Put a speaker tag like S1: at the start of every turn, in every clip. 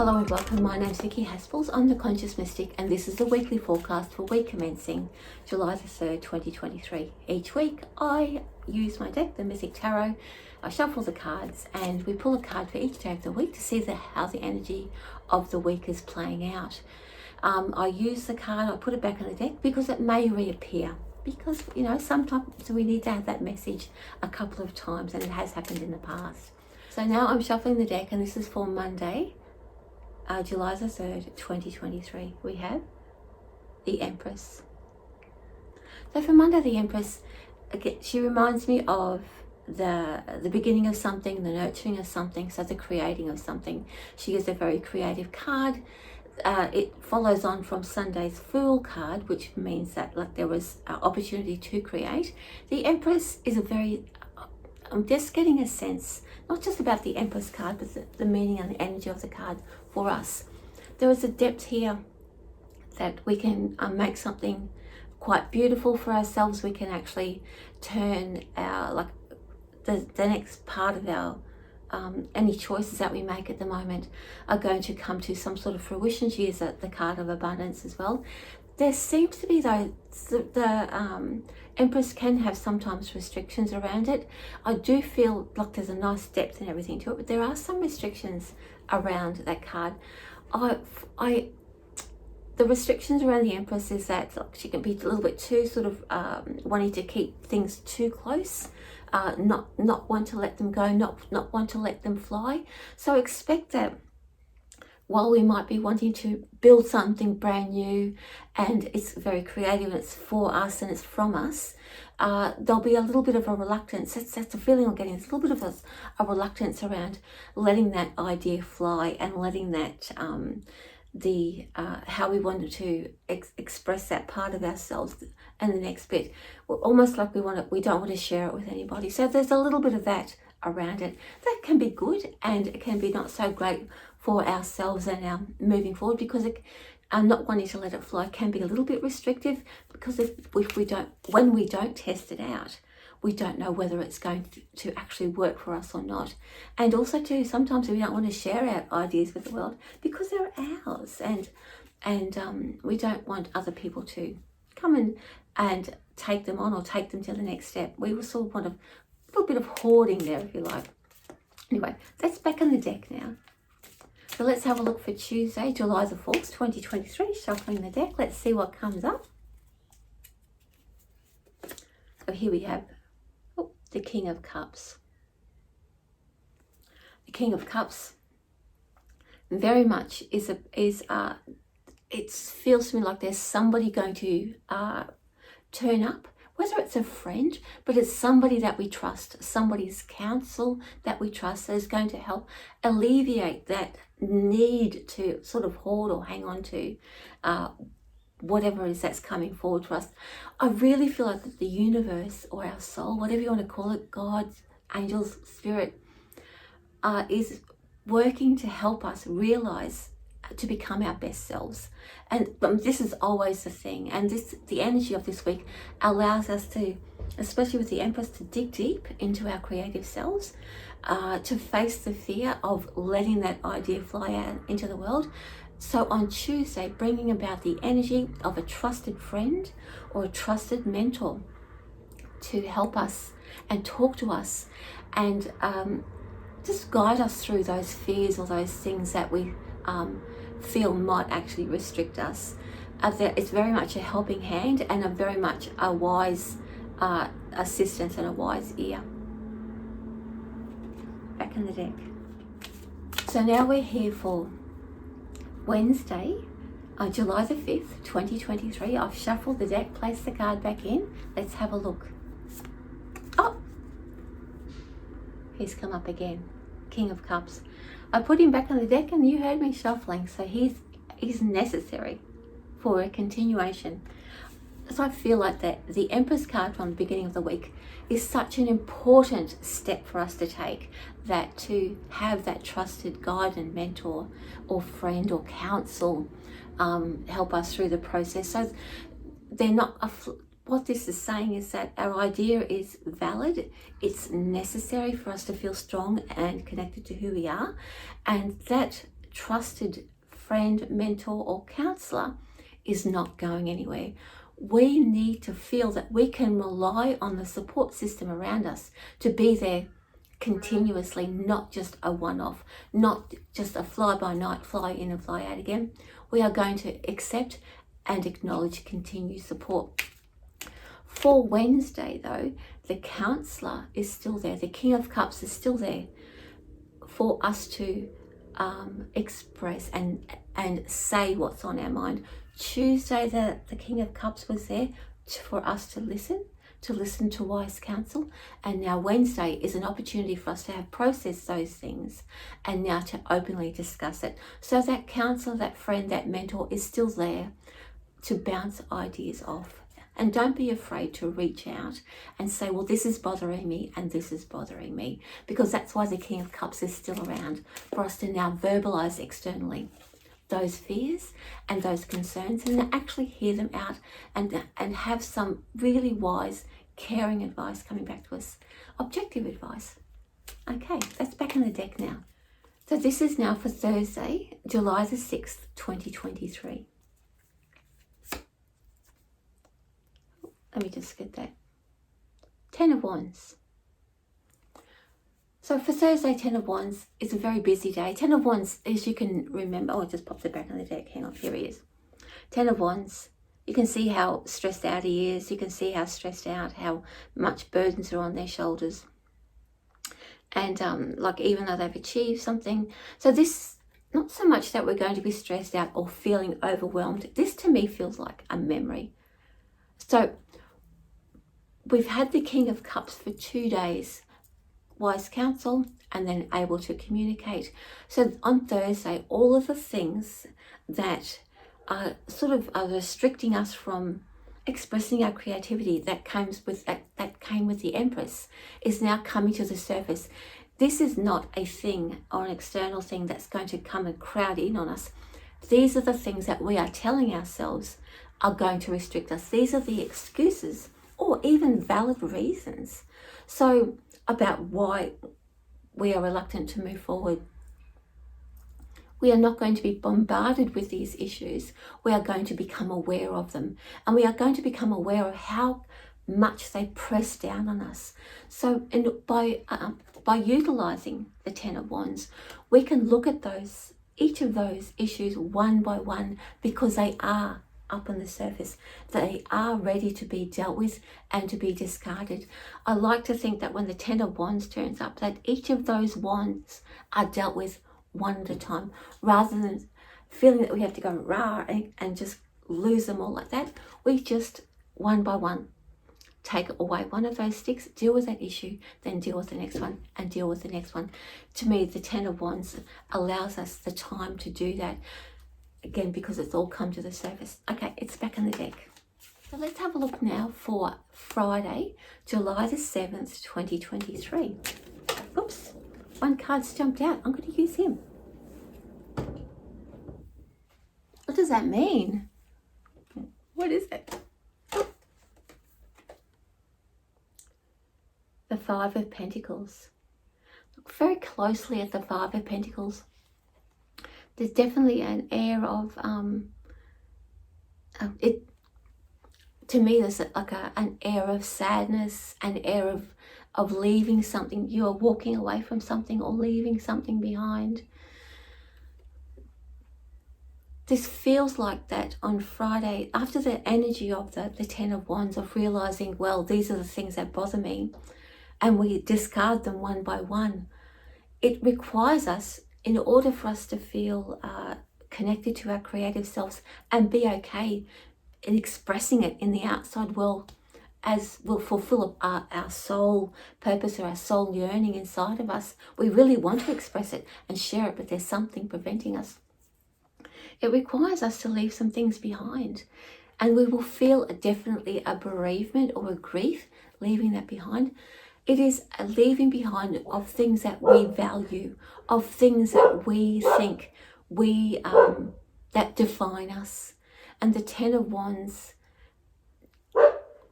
S1: Hello and welcome. My name is Vicki Haspels. I'm the Conscious Mystic, and this is the weekly forecast for week commencing July the 3rd, 2023. Each week I use my deck, the Mythic Tarot. I shuffle the cards and we pull a card for each day of the week to see how the energy of the week is playing out. I use the card, I put it back on the deck because it may reappear. Because, you know, sometimes we need to have that message a couple of times, and it has happened in the past. So now I'm shuffling the deck, and this is for Monday, July the 3rd, 2023. We have the Empress. So for Monday, the Empress, again, she reminds me of the beginning of something, the nurturing of something, so the creating of something. She is a very creative card. It follows on from Sunday's Fool card, which means that like there was opportunity to create. The Empress is a very, I'm just getting a sense, not just about the Empress card, but the meaning and the energy of the card for us. There is a depth here that we can make something quite beautiful for ourselves. We can actually turn our, like the next part of our, any choices that we make at the moment are going to come to some sort of fruition. She is the card of abundance as well. There seems to be, though, the Empress can have sometimes restrictions around it. I do feel like there's a nice depth and everything to it, but there are some restrictions around that card. The restrictions around the Empress is that she can be a little bit too sort of wanting to keep things too close, not want to let them go, not want to let them fly. So expect that while we might be wanting to build something brand new and it's very creative and it's for us and it's from us, there'll be a little bit of a reluctance. That's the feeling I'm getting. It's a little bit of a reluctance around letting that idea fly and letting that how we wanted to express that part of ourselves. And the next bit, almost like we don't want to share it with anybody. So there's a little bit of that around it. That can be good, and it can be not so great for ourselves and our moving forward, because not wanting to let it fly can be a little bit restrictive, because when we don't test it out, we don't know whether it's going to actually work for us or not. And also too, sometimes we don't want to share our ideas with the world because they're ours, and we don't want other people to come and take them on or take them to the next step. We will sort of want a little bit of hoarding there, if you like. Anyway, that's back on the deck now. So let's have a look for Tuesday, July the 4th, 2023. Shuffling the deck. Let's see what comes up. So here we have the King of Cups. The King of Cups very much it feels to me like there's somebody going to turn up, whether it's a friend, but it's somebody that we trust, somebody's counsel that we trust that is going to help alleviate that need to sort of hoard or hang on to whatever it is that's coming forward to us. I really feel like the universe, or our soul, whatever you want to call it, God, angels, spirit, is working to help us realize to become our best selves. And this is always the thing, and the energy of this week allows us to, especially with the Empress, to dig deep into our creative selves, to face the fear of letting that idea fly out into the world. So on Tuesday, bringing about the energy of a trusted friend or a trusted mentor to help us and talk to us and just guide us through those fears or those things that we feel might actually restrict us. It's very much a helping hand and very much a wise assistance and a wise ear. Back in the deck. So now we're here for Wednesday, July the 5th, 2023. I've shuffled the deck, placed the card back in. Let's have a look. Oh! He's come up again. King of Cups. I put him back on the deck and you heard me shuffling, so he's necessary for a continuation. So I feel like that the Empress card from the beginning of the week is such an important step for us to take, that to have that trusted guide and mentor or friend or counsel help us through the process. So they're not what this is saying is that our idea is valid. It's necessary for us to feel strong and connected to who we are, and that trusted friend, mentor or counsellor is not going anywhere. We need to feel that we can rely on the support system around us to be there continuously, not just a one-off, not just a fly-by-night, fly in and fly out again. We are going to accept and acknowledge continued support. For Wednesday though, the counsellor is still there. The King of Cups is still there for us to express and say what's on our mind. Tuesday, the King of Cups was there for us to listen to wise counsel. And now Wednesday is an opportunity for us to have processed those things and now to openly discuss it. So that counselor, that friend, that mentor is still there to bounce ideas off. And don't be afraid to reach out and say, well, this is bothering me and this is bothering me, because that's why the King of Cups is still around, for us to now verbalize externally those fears and those concerns and actually hear them out and have some really wise, caring advice coming back to us. Objective advice. Okay, that's back in the deck now. So this is now for Thursday, July the 6th, 2023. Let me just get that. 10 of Wands. So for Thursday, 10 of Wands is a very busy day. 10 of Wands, as you can remember, oh, it just popped it back on the deck. Hang on, here he is. 10 of Wands. You can see how stressed out he is. You can see how stressed out, how much burdens are on their shoulders. And like even though they've achieved something. So this, not so much that we're going to be stressed out or feeling overwhelmed. This to me feels like a memory. So we've had the King of Cups for 2 days, wise counsel, and then able to communicate. So on Thursday, all of the things that are sort of are restricting us from expressing our creativity that comes with that came with the Empress is now coming to the surface. This is not a thing or an external thing that's going to come and crowd in on us. These are the things that we are telling ourselves are going to restrict us. These are the excuses or even valid reasons. So about why we are reluctant to move forward. We are not going to be bombarded with these issues. We are going to become aware of them. And we are going to become aware of how much they press down on us. So by utilizing the 10 of Wands, we can look at each of those issues one by one, because they are up on the surface. They are ready to be dealt with and to be discarded. I like to think that when the 10 of Wands turns up, that each of those wands are dealt with one at a time, rather than feeling that we have to go rah and just lose them all like that. We just one by one take away one of those sticks, deal with that issue, then deal with the next one and deal with the next one. To me, the 10 of Wands allows us the time to do that. Again, because it's all come to the surface. Okay, it's back in the deck. So let's have a look now for Friday, July the 7th, 2023. Oops, one card's jumped out. I'm going to use him. What does that mean? What is it? The Five of Pentacles. Look very closely at the Five of Pentacles. There's definitely an air of to me there's like an air of sadness, an air of leaving something. You are walking away from something or leaving something behind. This feels like that on Friday, after the energy of the 10 of Wands, of realizing, well, these are the things that bother me, and we discard them one by one. It requires us, in order for us to feel connected to our creative selves and be okay in expressing it in the outside world, as will fulfill our soul purpose or our soul yearning inside of us. We really want to express it and share it, but there's something preventing us. It requires us to leave some things behind, and we will feel definitely a bereavement or a grief leaving that behind. It is a leaving behind of things that we value, of things that we think that define us. And the 10 of Wands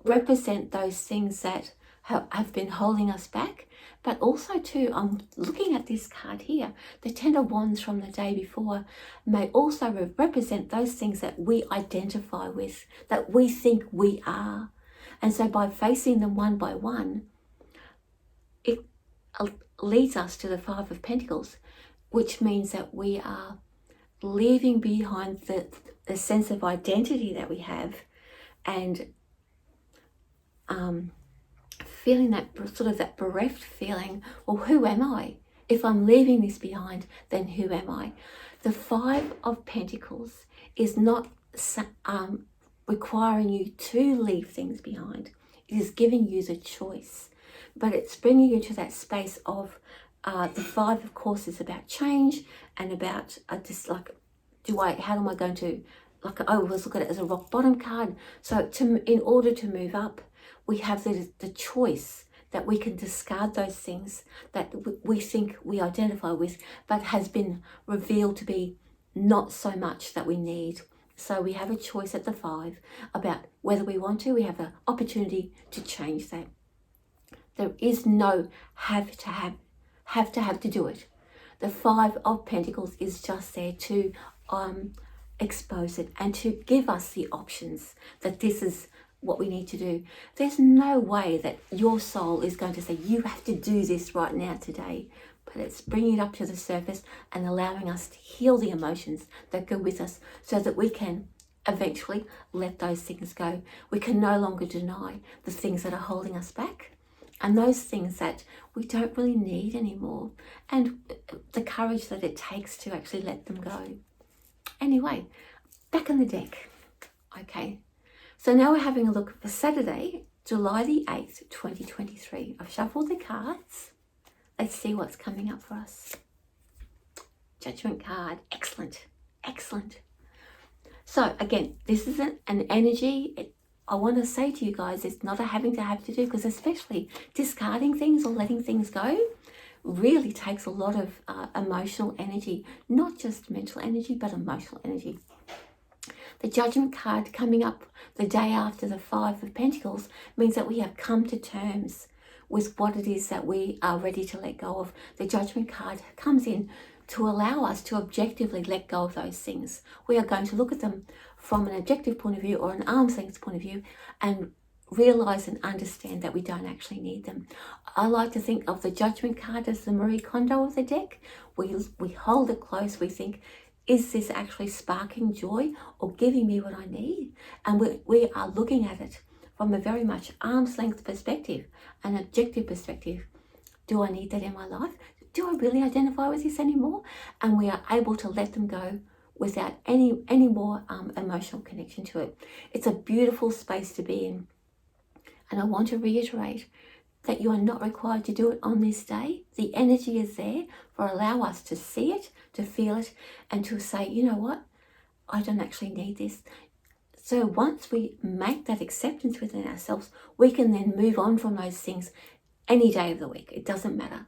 S1: represent those things that have been holding us back. But also too, I'm looking at this card here. The Ten of Wands from the day before may also represent those things that we identify with, that we think we are. And so by facing them one by one, it leads us to the Five of Pentacles, which means that we are leaving behind the sense of identity that we have, and feeling that sort of that bereft feeling, well, who am I? If I'm leaving this behind, then who am I? The Five of Pentacles is not requiring you to leave things behind. It is giving you the choice, but it's bringing you to that space of the Five, of course, is about change and about just like, how am I going to, like, I always look at it as a rock bottom card. So in order to move up, we have the choice that we can discard those things that we think we identify with, but has been revealed to be not so much that we need. So we have a choice at the Five about whether we want to. We have the opportunity to change that. There is no have to do it. The Five of Pentacles is just there to expose it and to give us the options that this is what we need to do. There's no way that your soul is going to say, you have to do this right now today. But it's bringing it up to the surface and allowing us to heal the emotions that go with us so that we can eventually let those things go. We can no longer deny the things that are holding us back and those things that we don't really need anymore, and the courage that it takes to actually let them go. Anyway, back on the deck. Okay, so now we're having a look for Saturday, July the 8th, 2023. I've shuffled the cards. Let's see what's coming up for us. Judgment card. Excellent. Excellent. So again, this is an energy. I want to say to you guys, it's not a having to have to do, because especially discarding things or letting things go really takes a lot of emotional energy, not just mental energy, but emotional energy. The Judgment card coming up the day after the Five of Pentacles means that we have come to terms with what it is that we are ready to let go of. The Judgment card comes in to allow us to objectively let go of those things. We are going to look at them from an objective point of view or an arm's length point of view and realize and understand that we don't actually need them. I like to think of the Judgment card as the Marie Kondo of the deck. We hold it close. We think, is this actually sparking joy or giving me what I need? And we are looking at it from a very much arm's length perspective, an objective perspective. Do I need that in my life? Do I really identify with this anymore? And we are able to let them go without any more emotional connection to it. It's a beautiful space to be in. And I want to reiterate that you are not required to do it on this day. The energy is there for allow us to see it, to feel it, and to say, you know what? I don't actually need this. So once we make that acceptance within ourselves, we can then move on from those things any day of the week. It doesn't matter.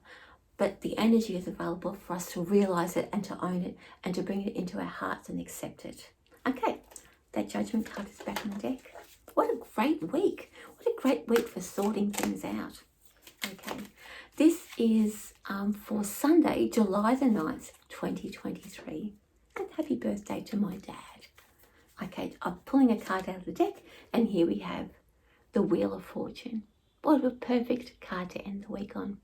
S1: But the energy is available for us to realize it and to own it and to bring it into our hearts and accept it. Okay, that Judgment card is back on the deck. What a great week. What a great week for sorting things out. Okay, this is for Sunday, July the 9th, 2023. And happy birthday to my dad. Okay, I'm pulling a card out of the deck, and here we have the Wheel of Fortune. What a perfect card to end the week on.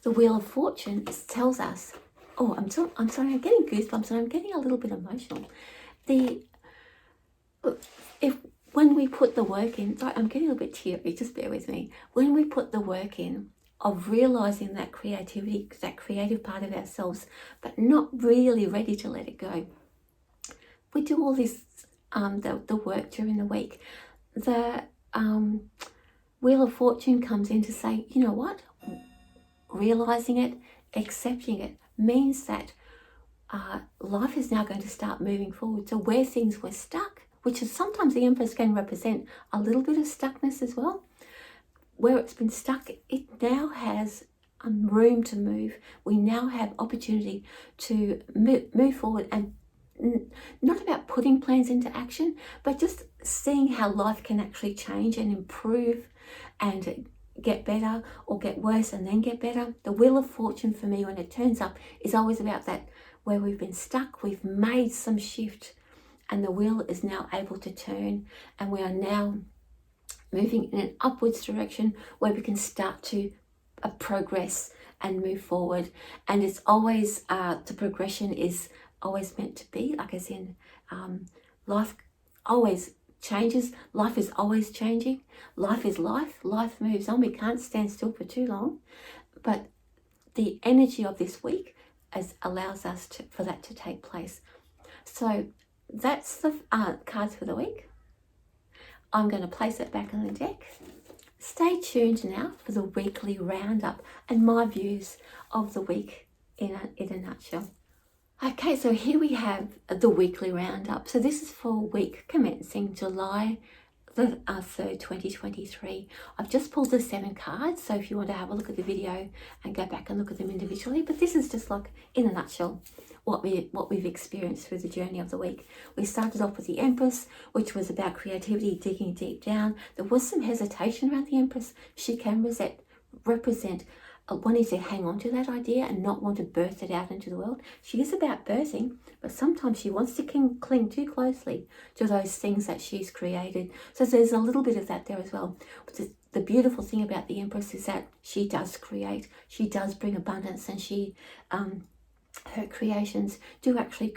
S1: The Wheel of Fortune tells us, I'm sorry, I'm getting goosebumps and I'm getting a little bit emotional. When we put the work in, sorry, I'm getting a little bit teary, just bear with me. When we put the work in of realizing that creativity, that creative part of ourselves, but not really ready to let it go, we do all this, the work during the week. The Wheel of Fortune comes in to say, you know what? Realizing it, accepting it, means that life is now going to start moving forward. So where things were stuck, which is sometimes the Empress can represent a little bit of stuckness as well, where it's been stuck, it now has room to move. We now have opportunity to move forward, and not about putting plans into action, but just seeing how life can actually change and improve and get better or get worse and then get better. The Wheel of Fortune for me, when it turns up, is always about that, where we've been stuck, we've made some shift, and the wheel is now able to turn, and we are now moving in an upwards direction where we can start to progress and move forward. And it's always, the progression is always meant to be, like as in life always changes, life is always changing, life is life, life moves on, we can't stand still for too long. But the energy of this week allows us for that to take place. So that's the cards for the week. I'm going to place it back on the deck. Stay tuned now for the weekly roundup and my views of the week in a nutshell. Okay, so here we have the weekly roundup. So this is for week commencing July the 3rd, 2023. I've just pulled the 7 cards, so if you want to have a look at the video and go back and look at them individually, but this is just like in a nutshell what we've experienced through the journey of the week. We started off with the Empress, which was about creativity, digging deep down. There was some hesitation around the Empress. She can represent wanting to hang on to that idea and not want to birth it out into the world. She is about birthing, but sometimes she wants to cling too closely to those things that she's created. So there's a little bit of that there as well. But the beautiful thing about the Empress is that she does create, she does bring abundance, and her creations do actually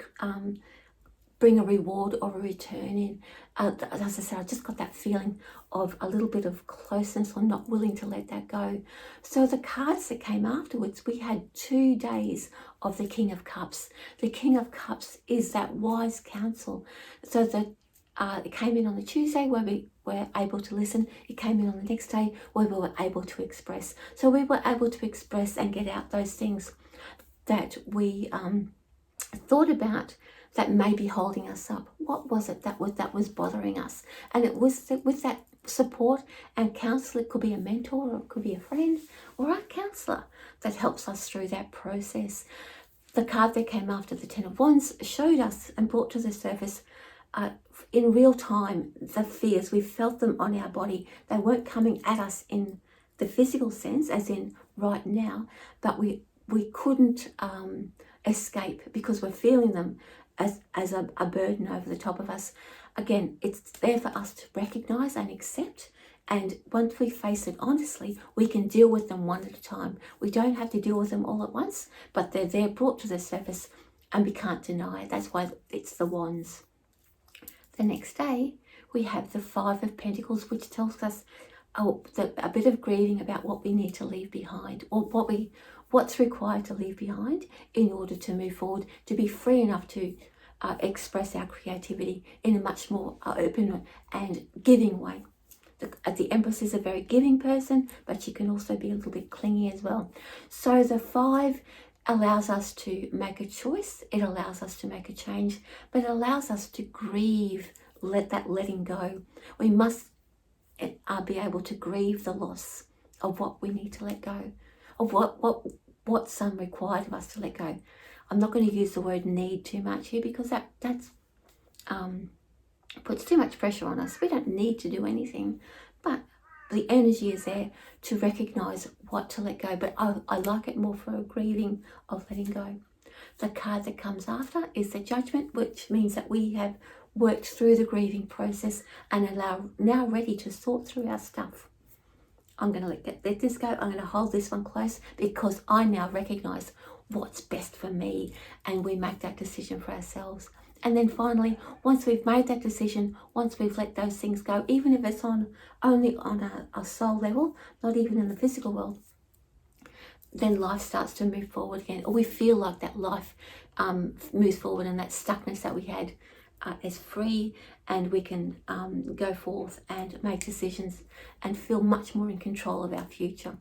S1: bring a reward or a return in. As I said, I just got that feeling of a little bit of closeness or not willing to let that go. So the cards that came afterwards, we had 2 days of the King of Cups. The King of Cups is that wise counsel. So it came in on the Tuesday where we were able to listen. It came in on the next day where we were able to express. So we were able to express and get out those things that we thought about that may be holding us up. What was it that was bothering us? And it was with that support and counsel. It could be a mentor, or it could be a friend or a counsellor that helps us through that process. The card that came after the 10 of Wands showed us and brought to the surface in real time the fears. We felt them on our body. They weren't coming at us in the physical sense, as in right now, but we couldn't escape because we're feeling them as a burden over the top of us. Again, it's there for us to recognize and accept, and once we face it honestly, we can deal with them one at a time. We don't have to deal with them all at once, but they're there, brought to the surface, and we can't deny it. That's why it's the Wands. The next day we have the 5 of Pentacles, which tells us a bit of grieving about what we need to leave behind, or what's required to leave behind in order to move forward, to be free enough to express our creativity in a much more open and giving way. The Empress is a very giving person, but she can also be a little bit clingy as well. So the 5 allows us to make a choice, it allows us to make a change, but it allows us to grieve, letting go. We must be able to grieve the loss of what we need to let go, of what's required of us to let go. I'm not going to use the word need too much here because that's puts too much pressure on us. We don't need to do anything, but the energy is there to recognize what to let go. But I like it more for a grieving of letting go. The card that comes after is the Judgment, which means that we have worked through the grieving process and are now ready to sort through our stuff. I'm going to let this go. I'm going to hold this one close because I now recognize what's best for me, and we make that decision for ourselves. And then finally, once we've made that decision, once we've let those things go, even if it's only on a soul level, not even in the physical world, then life starts to move forward again, or we feel like that life moves forward, and that stuckness that we had is free, and we can go forth and make decisions and feel much more in control of our future.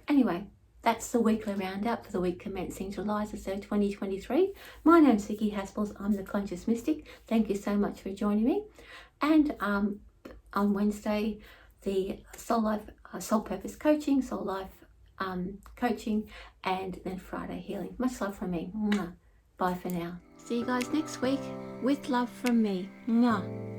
S1: Anyway, that's the weekly roundup for the week commencing July the 3rd, 2023. My name's Vicki Haspels. I'm the Conscious Mystic. Thank you so much for joining me. And on Wednesday, the Soul Life, Soul Purpose Coaching, Soul Life coaching, and then Friday healing. Much love from me. Mwah. Bye for now. See you guys next week with love from me. Mwah.